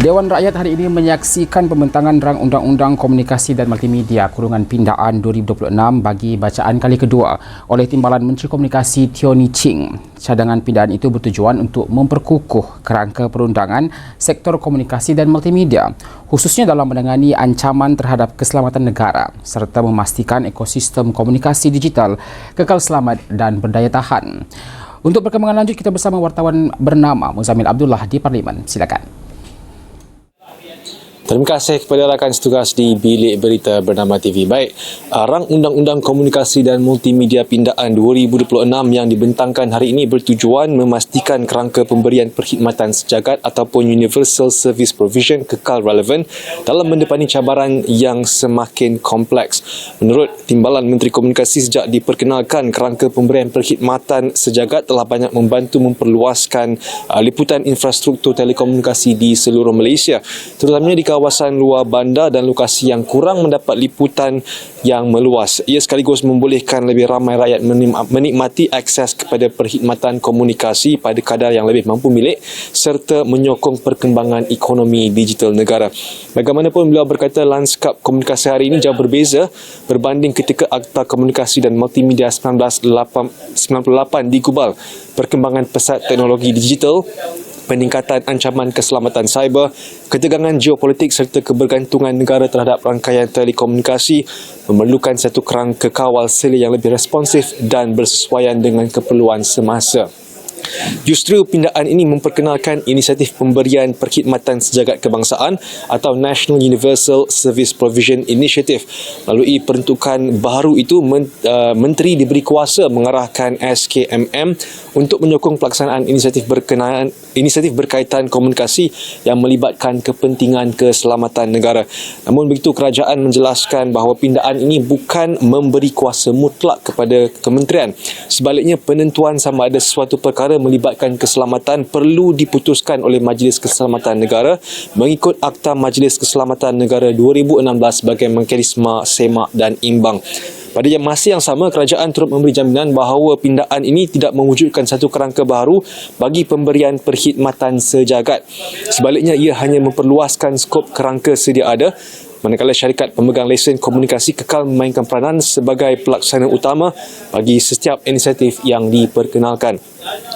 Dewan Rakyat hari ini menyaksikan pembentangan Rang Undang-Undang Komunikasi dan Multimedia Kurungan Pindaan 2026 bagi bacaan kali kedua oleh Timbalan Menteri Komunikasi Tiony Ching. Cadangan pindaan itu bertujuan untuk memperkukuh kerangka perundangan sektor komunikasi dan multimedia, khususnya dalam menangani ancaman terhadap keselamatan negara serta memastikan ekosistem komunikasi digital kekal selamat dan berdaya tahan. Untuk perkembangan lanjut, kita bersama wartawan bernama Muzamil Abdullah di Parlimen. Silakan. Terima kasih kepada rakan setugas di Bilik Berita Bernama TV. Baik, Rang Undang-Undang Komunikasi dan Multimedia Pindaan 2026 yang dibentangkan hari ini bertujuan memastikan kerangka pemberian perkhidmatan sejagat ataupun Universal Service Provision kekal relevan dalam mendepani cabaran yang semakin kompleks. Menurut Timbalan Menteri Komunikasi, sejak diperkenalkan, kerangka pemberian perkhidmatan sejagat telah banyak membantu memperluaskan liputan infrastruktur telekomunikasi di seluruh Malaysia, terutamanya di kawasan luar bandar dan lokasi yang kurang mendapat liputan yang meluas. Ia sekaligus membolehkan lebih ramai rakyat menikmati akses kepada perkhidmatan komunikasi pada kadar yang lebih mampu milik serta menyokong perkembangan ekonomi digital negara. Bagaimanapun, beliau berkata lanskap komunikasi hari ini jauh berbeza berbanding ketika Akta Komunikasi dan Multimedia 1998 digubal. Perkembangan pesat teknologi digital, peningkatan ancaman keselamatan cyber, ketegangan geopolitik serta kebergantungan negara terhadap rangkaian telekomunikasi memerlukan satu kerangka kawal selia yang lebih responsif dan bersesuaian dengan keperluan semasa. Justru pindaan ini memperkenalkan inisiatif pemberian perkhidmatan sejagat kebangsaan atau National Universal Service Provision Initiative. Melalui peruntukan baru itu, Menteri diberi kuasa mengarahkan SKMM untuk menyokong pelaksanaan inisiatif berkaitan komunikasi yang melibatkan kepentingan keselamatan negara. Namun begitu, kerajaan menjelaskan bahawa pindaan ini bukan memberi kuasa mutlak kepada kementerian. Sebaliknya, penentuan sama ada sesuatu perkara melibatkan keselamatan perlu diputuskan oleh Majlis Keselamatan Negara mengikut Akta Majlis Keselamatan Negara 2016 sebagai mekanisme semak dan imbang. Pada masa yang sama, kerajaan turut memberi jaminan bahawa pindaan ini tidak mewujudkan satu kerangka baru bagi pemberian perkhidmatan sejagat. Sebaliknya, ia hanya memperluaskan skop kerangka sedia ada, manakala syarikat pemegang lesen komunikasi kekal memainkan peranan sebagai pelaksana utama bagi setiap inisiatif yang diperkenalkan.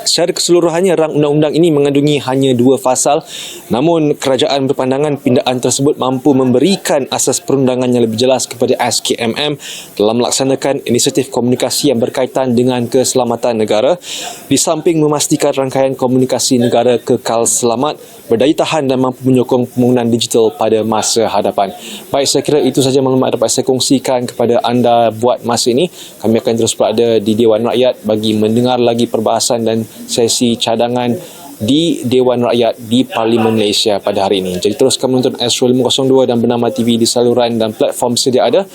Secara keseluruhannya, rang undang-undang ini mengandungi hanya 2 fasal, namun kerajaan berpandangan pindaan tersebut mampu memberikan asas perundangan yang lebih jelas kepada SKMM dalam melaksanakan inisiatif komunikasi yang berkaitan dengan keselamatan negara, di samping memastikan rangkaian komunikasi negara kekal selamat, berdaya tahan dan mampu menyokong pembangunan digital pada masa hadapan. Baik, saya kira itu sahaja maklumat dapat saya kongsikan kepada anda buat masa ini. Kami akan terus berada di Dewan Rakyat bagi mendengar lagi perbahasan dan sesi cadangan di Dewan Rakyat di Parlimen Malaysia pada hari ini. Jadi teruskan menonton Astro 502 dan Bernama TV di saluran dan platform sedia ada.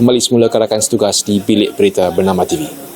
Kembali semula ke rakan setugas di Bilik Berita Bernama TV.